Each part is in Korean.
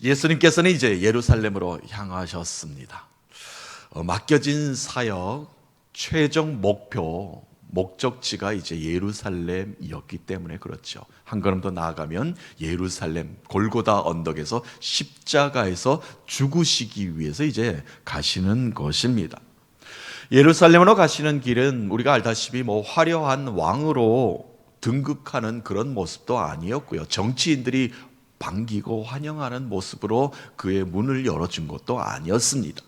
예수님께서는 이제 예루살렘으로 향하셨습니다. 맡겨진 사역 최종 목적지가 이제 예루살렘이었기 때문에 그렇죠. 한 걸음 더 나아가면 예루살렘 골고다 언덕에서 십자가에서 죽으시기 위해서 이제 가시는 것입니다. 예루살렘으로 가시는 길은 우리가 알다시피 화려한 왕으로 등극하는 그런 모습도 아니었고요. 정치인들이 반기고 환영하는 모습으로 그의 문을 열어준 것도 아니었습니다.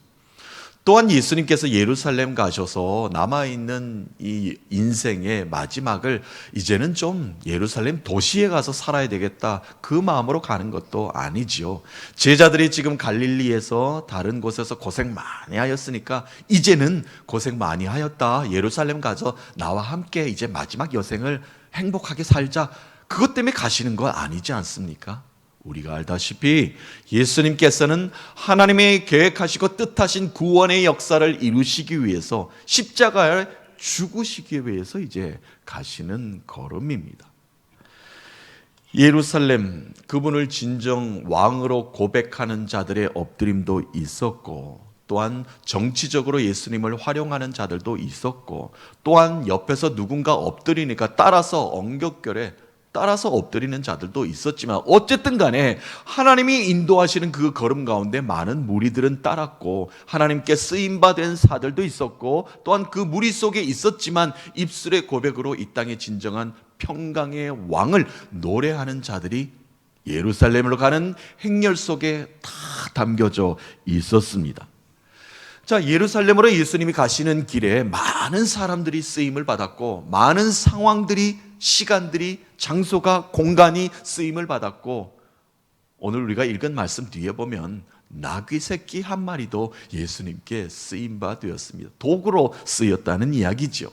또한 예수님께서 예루살렘 가셔서 남아있는 이 인생의 마지막을 이제는 좀 예루살렘 도시에 가서 살아야 되겠다, 그 마음으로 가는 것도 아니지요. 제자들이 지금 갈릴리에서 다른 곳에서 고생 많이 하였으니까 이제는 고생 많이 하였다, 예루살렘 가서 나와 함께 이제 마지막 여생을 행복하게 살자, 그것 때문에 가시는 거 아니지 않습니까? 우리가 알다시피 예수님께서는 하나님의 계획하시고 뜻하신 구원의 역사를 이루시기 위해서 십자가에 죽으시기 위해서 이제 가시는 걸음입니다. 예루살렘, 그분을 진정 왕으로 고백하는 자들의 엎드림도 있었고, 또한 정치적으로 예수님을 활용하는 자들도 있었고, 또한 옆에서 누군가 엎드리니까 따라서 엉겹결에 따라서 엎드리는 자들도 있었지만, 어쨌든 간에 하나님이 인도하시는 그 걸음 가운데 많은 무리들은 따랐고, 하나님께 쓰임받은 사들도 있었고, 또한 그 무리 속에 있었지만 입술의 고백으로 이 땅의 진정한 평강의 왕을 노래하는 자들이 예루살렘으로 가는 행렬 속에 다 담겨져 있었습니다. 자, 예루살렘으로 예수님이 가시는 길에 많은 사람들이 쓰임을 받았고, 많은 상황들이, 시간들이, 장소가, 공간이 쓰임을 받았고, 오늘 우리가 읽은 말씀 뒤에 보면 나귀 새끼 한 마리도 예수님께 쓰임바 되었습니다. 도구로 쓰였다는 이야기죠.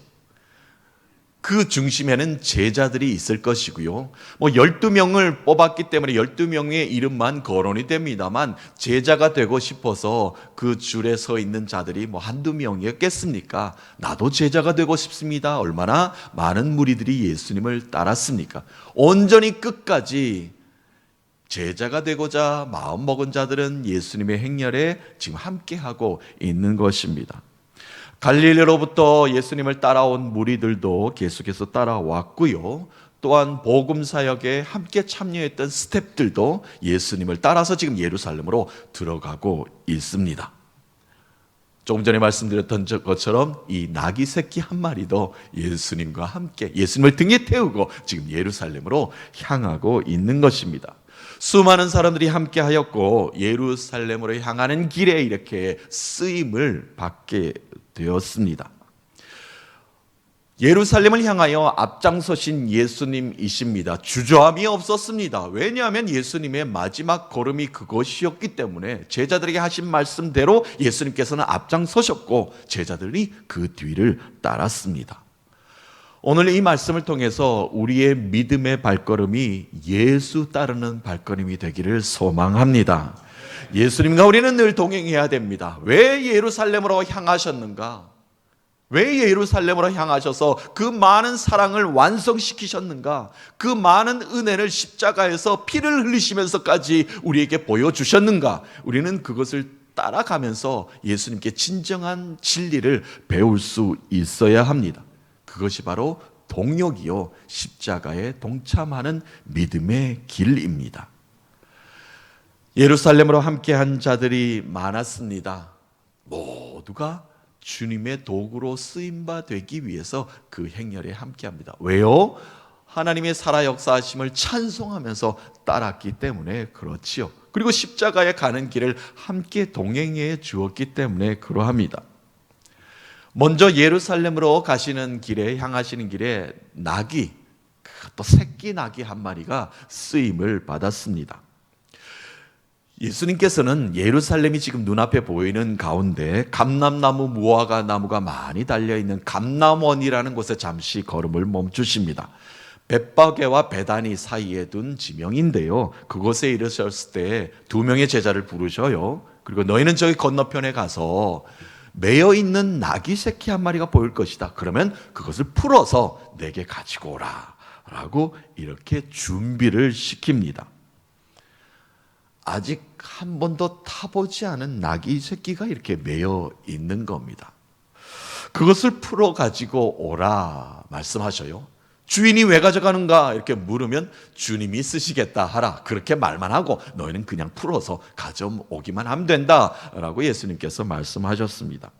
그 중심에는 제자들이 있을 것이고요. 12명을 뽑았기 때문에 12명의 이름만 거론이 됩니다만, 제자가 되고 싶어서 그 줄에 서 있는 자들이 한두 명이었겠습니까? 나도 제자가 되고 싶습니다. 얼마나 많은 무리들이 예수님을 따랐습니까? 온전히 끝까지 제자가 되고자 마음먹은 자들은 예수님의 행렬에 지금 함께하고 있는 것입니다. 갈릴리로부터 예수님을 따라온 무리들도 계속해서 따라왔고요. 또한 복음 사역에 함께 참여했던 스태프들도 예수님을 따라서 지금 예루살렘으로 들어가고 있습니다. 조금 전에 말씀드렸던 것처럼 이 나귀 새끼 한 마리도 예수님과 함께 예수님을 등에 태우고 지금 예루살렘으로 향하고 있는 것입니다. 수많은 사람들이 함께 하였고, 예루살렘으로 향하는 길에 이렇게 쓰임을 받게 되었습니다. 예루살렘을 향하여 앞장서신 예수님이십니다. 주저함이 없었습니다. 왜냐하면 예수님의 마지막 걸음이 그것이었기 때문에 제자들에게 하신 말씀대로 예수님께서는 앞장서셨고, 제자들이 그 뒤를 따랐습니다. 오늘 이 말씀을 통해서 우리의 믿음의 발걸음이 예수 따르는 발걸음이 되기를 소망합니다. 예수님과 우리는 늘 동행해야 됩니다. 왜 예루살렘으로 향하셨는가? 왜 예루살렘으로 향하셔서 그 많은 사랑을 완성시키셨는가? 그 많은 은혜를 십자가에서 피를 흘리시면서까지 우리에게 보여주셨는가? 우리는 그것을 따라가면서 예수님께 진정한 진리를 배울 수 있어야 합니다. 그것이 바로 동역이요, 십자가에 동참하는 믿음의 길입니다. 예루살렘으로 함께한 자들이 많았습니다. 모두가 주님의 도구로 쓰임바 되기 위해서 그 행렬에 함께합니다. 왜요? 하나님의 살아 역사하심을 찬송하면서 따랐기 때문에 그렇지요. 그리고 십자가에 가는 길을 함께 동행해 주었기 때문에 그러합니다. 먼저 예루살렘으로 가시는 길에, 향하시는 길에 나귀, 또 새끼 나귀 한 마리가 쓰임을 받았습니다. 예수님께서는 예루살렘이 지금 눈앞에 보이는 가운데 감람나무, 무화과 나무가 많이 달려있는 감람원이라는 곳에 잠시 걸음을 멈추십니다. 벳바게와 베다니 사이에 둔 지명인데요, 그곳에 이르셨을 때 두 명의 제자를 부르셔요. 그리고 너희는 저기 건너편에 가서 매여 있는 나귀 새끼 한 마리가 보일 것이다. 그러면 그것을 풀어서 내게 가지고 오라 라고 이렇게 준비를 시킵니다. 아직 한 번도 타보지 않은 나귀 새끼가 이렇게 매여 있는 겁니다. 그것을 풀어 가지고 오라 말씀하셔요. 주인이 왜 가져가는가 이렇게 물으면 주님이 쓰시겠다 하라, 그렇게 말만 하고 너희는 그냥 풀어서 가져오기만 하면 된다라고 예수님께서 말씀하셨습니다.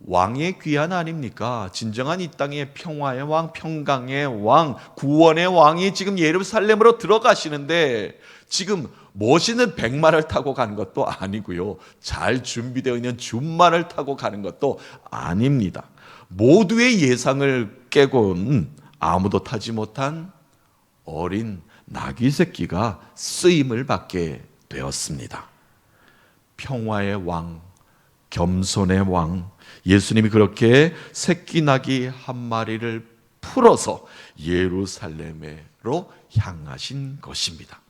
왕의 귀한 아닙니까? 진정한 이 땅의 평화의 왕, 평강의 왕, 구원의 왕이 지금 예루살렘으로 들어가시는데 지금 멋있는 백마를 타고 가는 것도 아니고요, 잘 준비되어 있는 준마를 타고 가는 것도 아닙니다. 모두의 예상을 깨고는 아무도 타지 못한 어린 나귀 새끼가 쓰임을 받게 되었습니다. 평화의 왕, 겸손의 왕, 예수님이 그렇게 새끼 나귀 한 마리를 풀어서 예루살렘으로 향하신 것입니다.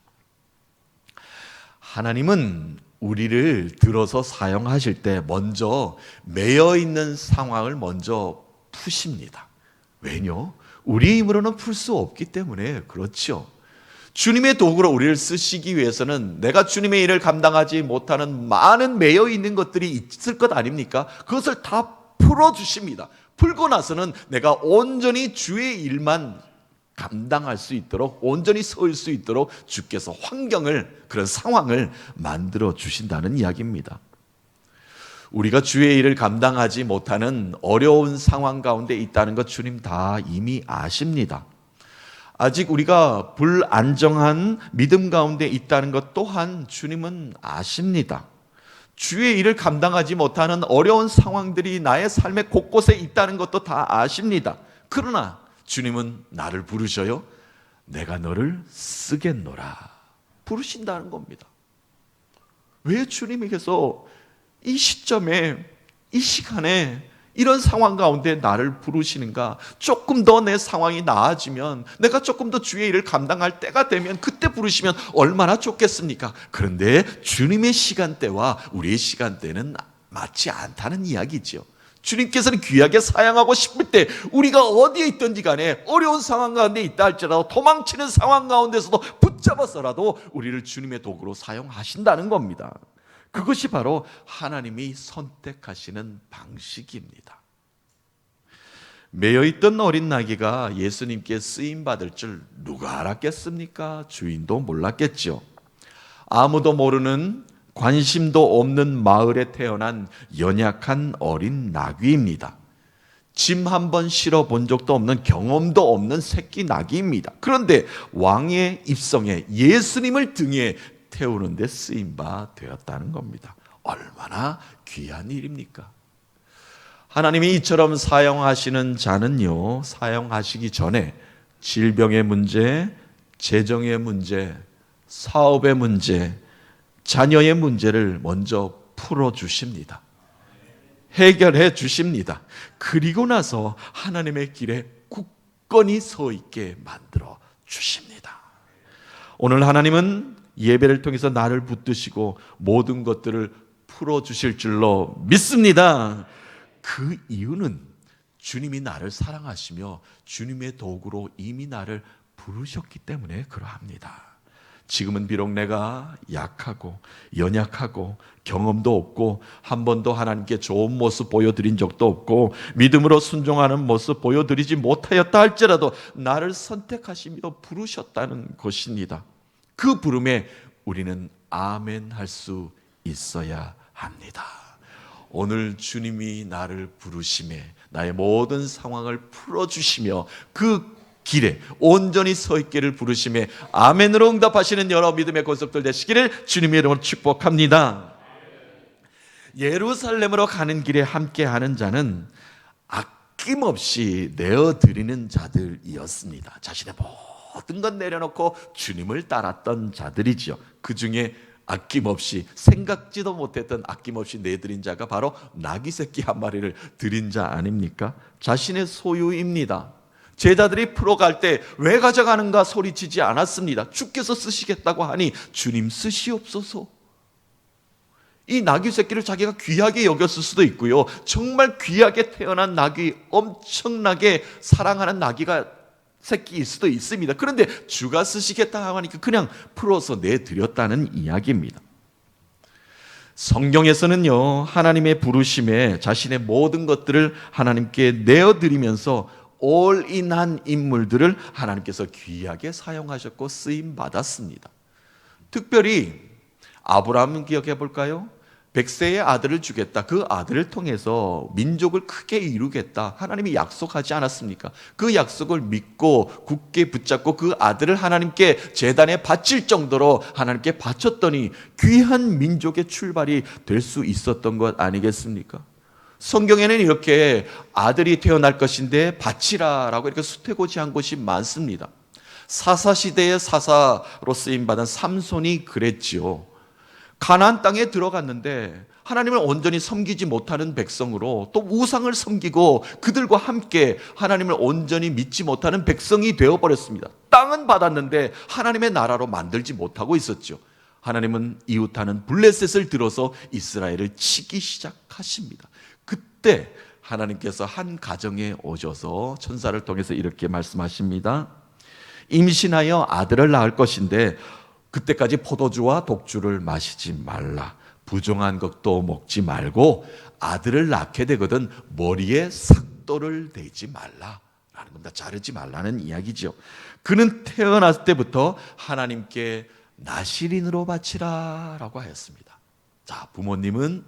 하나님은 우리를 들어서 사용하실 때 먼저 매여 있는 상황을 먼저 푸십니다. 왜요? 우리의 힘으로는 풀 수 없기 때문에 그렇죠. 주님의 도구로 우리를 쓰시기 위해서는 내가 주님의 일을 감당하지 못하는 많은 매여 있는 것들이 있을 것 아닙니까? 그것을 다 풀어주십니다. 풀고 나서는 내가 온전히 주의 일만 감당할 수 있도록, 온전히 서일 수 있도록 주께서 환경을, 그런 상황을 만들어 주신다는 이야기입니다. 우리가 주의 일을 감당하지 못하는 어려운 상황 가운데 있다는 것 주님 다 이미 아십니다. 아직 우리가 불안정한 믿음 가운데 있다는 것 또한 주님은 아십니다. 주의 일을 감당하지 못하는 어려운 상황들이 나의 삶의 곳곳에 있다는 것도 다 아십니다. 그러나 주님은 나를 부르셔요. 내가 너를 쓰겠노라 부르신다는 겁니다. 왜 주님께서 이 시점에, 이 시간에 이런 상황 가운데 나를 부르시는가? 조금 더 내 상황이 나아지면, 내가 조금 더 주의 일을 감당할 때가 되면 그때 부르시면 얼마나 좋겠습니까? 그런데 주님의 시간대와 우리의 시간대는 맞지 않다는 이야기죠. 주님께서는 귀하게 사용하고 싶을 때 우리가 어디에 있든지 간에 어려운 상황 가운데 있다 할지라도, 도망치는 상황 가운데서도 붙잡아서라도 우리를 주님의 도구로 사용하신다는 겁니다. 그것이 바로 하나님이 선택하시는 방식입니다. 매여있던 어린 나귀가 예수님께 쓰임받을 줄 누가 알았겠습니까? 주인도 몰랐겠죠. 아무도 모르는, 관심도 없는 마을에 태어난 연약한 어린 나귀입니다. 짐 한 번 실어 본 적도 없는, 경험도 없는 새끼 나귀입니다. 그런데 왕의 입성에, 예수님을 등에 태우는데 쓰임바 되었다는 겁니다. 얼마나 귀한 일입니까? 하나님이 이처럼 사용하시는 자는요, 사용하시기 전에 질병의 문제, 재정의 문제, 사업의 문제, 자녀의 문제를 먼저 풀어주십니다. 해결해 주십니다. 그리고 나서 하나님의 길에 굳건히 서 있게 만들어 주십니다. 오늘 하나님은 예배를 통해서 나를 붙드시고 모든 것들을 풀어주실 줄로 믿습니다. 그 이유는 주님이 나를 사랑하시며 주님의 도구로 이미 나를 부르셨기 때문에 그러합니다. 지금은 비록 내가 약하고 연약하고 경험도 없고 한 번도 하나님께 좋은 모습 보여드린 적도 없고 믿음으로 순종하는 모습 보여드리지 못하였다 할지라도 나를 선택하시며 부르셨다는 것입니다. 그 부름에 우리는 아멘 할 수 있어야 합니다. 오늘 주님이 나를 부르심에 나의 모든 상황을 풀어주시며 그 길에 온전히 서 있기를 부르심에 아멘으로 응답하시는 여러 믿음의 권속들 되시기를 주님의 이름으로 축복합니다. 예루살렘으로 가는 길에 함께하는 자는 아낌없이 내어드리는 자들이었습니다. 자신의 모든 것 내려놓고 주님을 따랐던 자들이죠. 그 중에 아낌없이, 생각지도 못했던 아낌없이 내드린 자가 바로 나귀 새끼 한 마리를 드린 자 아닙니까? 자신의 소유입니다. 제자들이 풀어갈 때 왜 가져가는가 소리치지 않았습니다. 주께서 쓰시겠다고 하니 주님 쓰시옵소서. 이 나귀 새끼를 자기가 귀하게 여겼을 수도 있고요, 정말 귀하게 태어난 나귀, 엄청나게 사랑하는 나귀가 새끼일 수도 있습니다. 그런데 주가 쓰시겠다 하니까 그냥 풀어서 내드렸다는 이야기입니다. 성경에서는요, 하나님의 부르심에 자신의 모든 것들을 하나님께 내어드리면서 올인한 인물들을 하나님께서 귀하게 사용하셨고 쓰임 받았습니다. 특별히 아브라함 기억해 볼까요? 100세의 아들을 주겠다. 그 아들을 통해서 민족을 크게 이루겠다. 하나님이 약속하지 않았습니까? 그 약속을 믿고 굳게 붙잡고 그 아들을 하나님께 제단에 바칠 정도로 하나님께 바쳤더니 귀한 민족의 출발이 될 수 있었던 것 아니겠습니까? 성경에는 이렇게 아들이 태어날 것인데 바치라라고 이렇게 수태고지한 곳이 많습니다. 사사시대의 사사로 쓰임받은 삼손이 그랬지요. 가나안 땅에 들어갔는데 하나님을 온전히 섬기지 못하는 백성으로 또 우상을 섬기고 그들과 함께 하나님을 온전히 믿지 못하는 백성이 되어버렸습니다. 땅은 받았는데 하나님의 나라로 만들지 못하고 있었죠. 하나님은 이웃하는 블레셋을 들어서 이스라엘을 치기 시작하십니다. 그때 하나님께서 한 가정에 오셔서 천사를 통해서 이렇게 말씀하십니다. 임신하여 아들을 낳을 것인데 그때까지 포도주와 독주를 마시지 말라. 부정한 것도 먹지 말고 아들을 낳게 되거든 머리에 삭도를 대지 말라 라는 겁니다. 자르지 말라는 이야기죠. 그는 태어났을 때부터 하나님께 나실인으로 바치라 라고 하였습니다. 자, 부모님은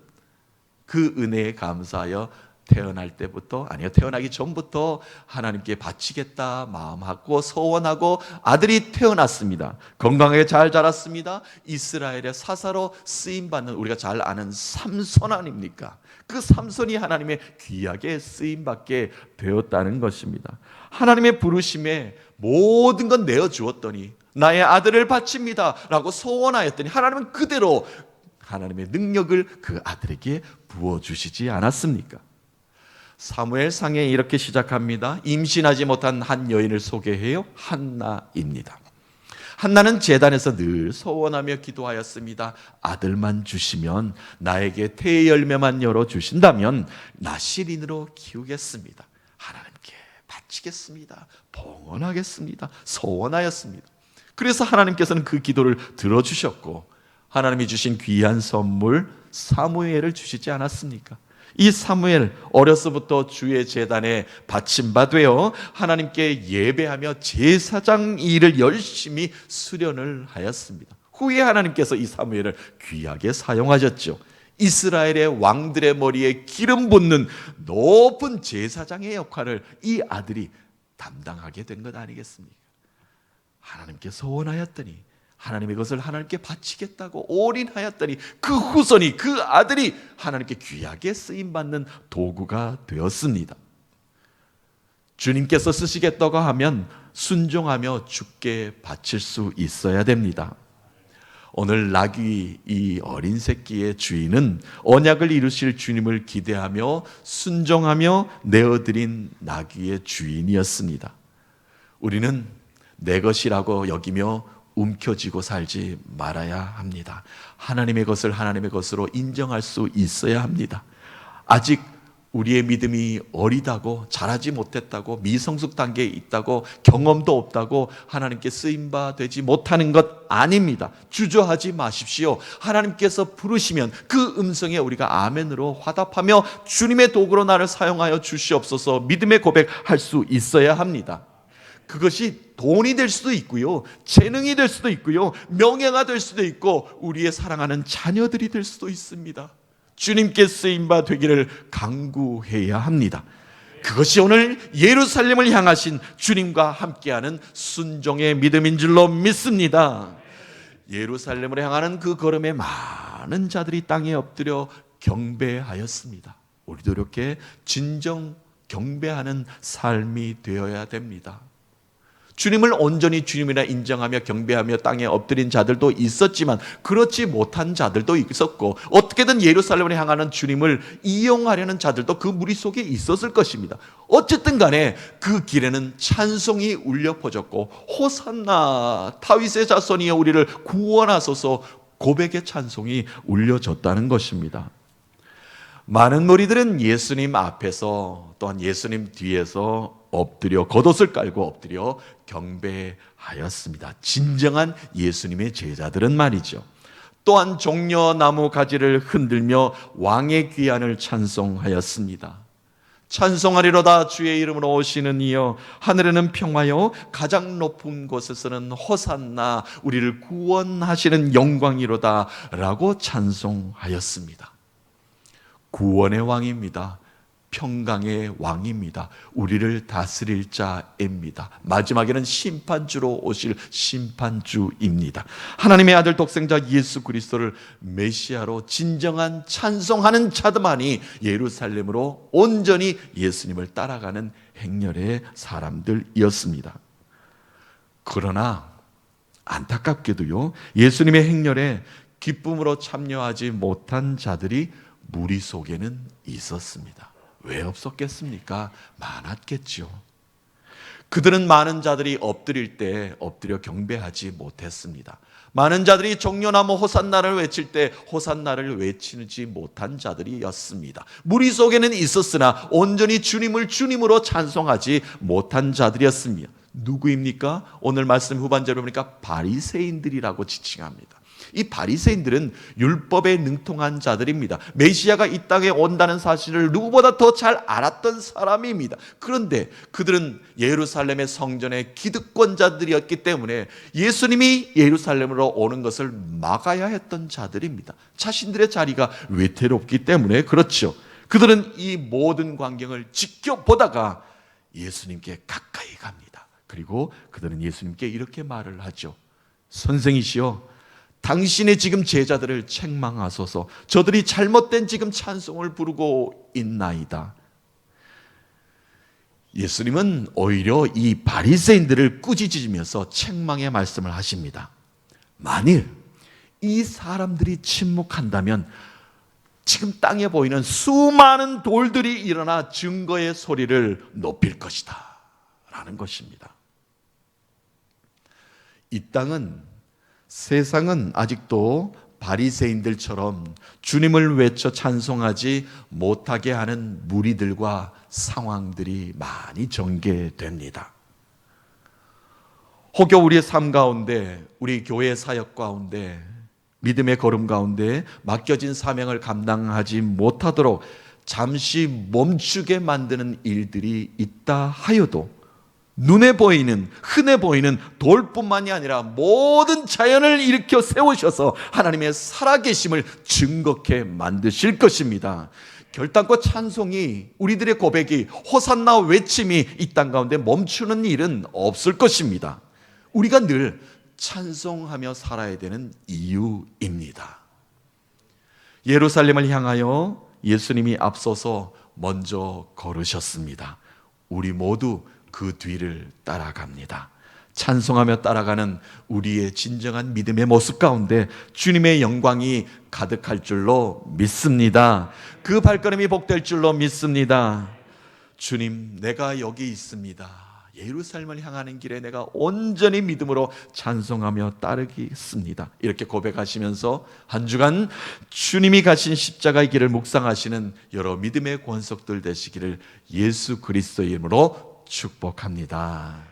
그 은혜에 감사하여 태어나기 전부터 하나님께 바치겠다 마음하고 소원하고 아들이 태어났습니다. 건강하게 잘 자랐습니다. 이스라엘의 사사로 쓰임받는 우리가 잘 아는 삼손 아닙니까? 그 삼손이 하나님의 귀하게 쓰임받게 되었다는 것입니다. 하나님의 부르심에 모든 건 내어주었더니 나의 아들을 바칩니다 라고 소원하였더니 하나님은 그대로 하나님의 능력을 그 아들에게 부어주시지 않았습니까? 사무엘상에 이렇게 시작합니다. 임신하지 못한 한 여인을 소개해요. 한나입니다. 한나는 제단에서 늘 소원하며 기도하였습니다. 아들만 주시면 나에게 태의 열매만 열어주신다면 나실인으로 키우겠습니다. 하나님께 바치겠습니다. 봉헌하겠습니다. 소원하였습니다. 그래서 하나님께서는 그 기도를 들어주셨고 하나님이 주신 귀한 선물 사무엘을 주시지 않았습니까? 이 사무엘 어려서부터 주의 제단에 받침받되어 하나님께 예배하며 제사장 일을 열심히 수련을 하였습니다. 후에 하나님께서 이 사무엘을 귀하게 사용하셨죠. 이스라엘의 왕들의 머리에 기름 붓는 높은 제사장의 역할을 이 아들이 담당하게 된 것 아니겠습니까? 하나님께 소원하였더니 하나님의 것을 하나님께 바치겠다고 올인하였더니 그 후손이 그 아들이 하나님께 귀하게 쓰임받는 도구가 되었습니다. 주님께서 쓰시겠다고 하면 순종하며 주께 바칠 수 있어야 됩니다. 오늘 나귀 이 어린 새끼의 주인은 언약을 이루실 주님을 기대하며 순종하며 내어드린 나귀의 주인이었습니다. 우리는 내 것이라고 여기며 움켜쥐고 살지 말아야 합니다. 하나님의 것을 하나님의 것으로 인정할 수 있어야 합니다. 아직 우리의 믿음이 어리다고 자라지 못했다고 미성숙 단계에 있다고 경험도 없다고 하나님께 쓰임바 되지 못하는 것 아닙니다. 주저하지 마십시오. 하나님께서 부르시면 그 음성에 우리가 아멘으로 화답하며 주님의 도구로 나를 사용하여 주시옵소서 믿음의 고백할 수 있어야 합니다. 그것이 돈이 될 수도 있고요, 재능이 될 수도 있고요, 명예가 될 수도 있고 우리의 사랑하는 자녀들이 될 수도 있습니다. 주님께 쓰임바 되기를 간구해야 합니다. 그것이 오늘 예루살렘을 향하신 주님과 함께하는 순종의 믿음인 줄로 믿습니다. 예루살렘을 향하는 그 걸음에 많은 자들이 땅에 엎드려 경배하였습니다. 우리도 이렇게 진정 경배하는 삶이 되어야 됩니다. 주님을 온전히 주님이라 인정하며 경배하며 땅에 엎드린 자들도 있었지만 그렇지 못한 자들도 있었고 어떻게든 예루살렘을 향하는 주님을 이용하려는 자들도 그 무리 속에 있었을 것입니다. 어쨌든 간에 그 길에는 찬송이 울려 퍼졌고 호산나 다윗의 자손이여 우리를 구원하소서 고백의 찬송이 울려졌다는 것입니다. 많은 무리들은 예수님 앞에서 또한 예수님 뒤에서 엎드려 겉옷을 깔고 엎드려 경배하였습니다. 진정한 예수님의 제자들은 말이죠. 또한 종려나무 가지를 흔들며 왕의 귀환을 찬송하였습니다. 찬송하리로다 주의 이름으로 오시는 이여, 하늘에는 평화여, 가장 높은 곳에서는 호산나, 우리를 구원하시는 영광이로다 라고 찬송하였습니다. 구원의 왕입니다. 평강의 왕입니다. 우리를 다스릴 자입니다. 마지막에는 심판주로 오실 심판주입니다. 하나님의 아들 독생자 예수 그리스도를 메시아로 진정한 찬송하는 자들만이 예루살렘으로 온전히 예수님을 따라가는 행렬의 사람들이었습니다. 그러나 안타깝게도요, 예수님의 행렬에 기쁨으로 참여하지 못한 자들이 무리 속에는 있었습니다. 왜 없었겠습니까? 많았겠죠. 그들은 많은 자들이 엎드릴 때 엎드려 경배하지 못했습니다. 많은 자들이 종려나무 호산나를 외칠 때 호산나를 외치지 못한 자들이었습니다. 무리 속에는 있었으나 온전히 주님을 주님으로 찬송하지 못한 자들이었습니다. 누구입니까? 오늘 말씀 후반절을 보니까 바리새인들이라고 지칭합니다. 이 바리새인들은 율법에 능통한 자들입니다. 메시아가 이 땅에 온다는 사실을 누구보다 더 잘 알았던 사람입니다. 그런데 그들은 예루살렘의 성전의 기득권자들이었기 때문에 예수님이 예루살렘으로 오는 것을 막아야 했던 자들입니다. 자신들의 자리가 외태롭기 때문에 그렇죠. 그들은 이 모든 광경을 지켜보다가 예수님께 가까이 갑니다. 그리고 그들은 예수님께 이렇게 말을 하죠. 선생이시여, 당신의 지금 제자들을 책망하소서. 저들이 잘못된 지금 찬송을 부르고 있나이다. 예수님은 오히려 이 바리새인들을 꾸짖으면서 책망의 말씀을 하십니다. 만일 이 사람들이 침묵한다면 지금 땅에 보이는 수많은 돌들이 일어나 증거의 소리를 높일 것이다 라는 것입니다. 이 땅은, 세상은 아직도 바리새인들처럼 주님을 외쳐 찬송하지 못하게 하는 무리들과 상황들이 많이 전개됩니다. 혹여 우리의 삶 가운데, 우리 교회 사역 가운데, 믿음의 걸음 가운데 맡겨진 사명을 감당하지 못하도록 잠시 멈추게 만드는 일들이 있다 하여도 눈에 보이는, 흔해 보이는 돌뿐만이 아니라 모든 자연을 일으켜 세우셔서 하나님의 살아계심을 증거케 만드실 것입니다. 결단과 찬송이, 우리들의 고백이, 호산나 외침이 이 땅 가운데 멈추는 일은 없을 것입니다. 우리가 늘 찬송하며 살아야 되는 이유입니다. 예루살렘을 향하여 예수님이 앞서서 먼저 걸으셨습니다. 우리 모두 그 뒤를 따라갑니다. 찬송하며 따라가는 우리의 진정한 믿음의 모습 가운데 주님의 영광이 가득할 줄로 믿습니다. 그 발걸음이 복될 줄로 믿습니다. 주님, 내가 여기 있습니다. 예루살렘을 향하는 길에 내가 온전히 믿음으로 찬송하며 따르겠습니다. 이렇게 고백하시면서 한 주간 주님이 가신 십자가의 길을 묵상하시는 여러 믿음의 권속들 되시기를 예수 그리스도의 이름으로 축복합니다.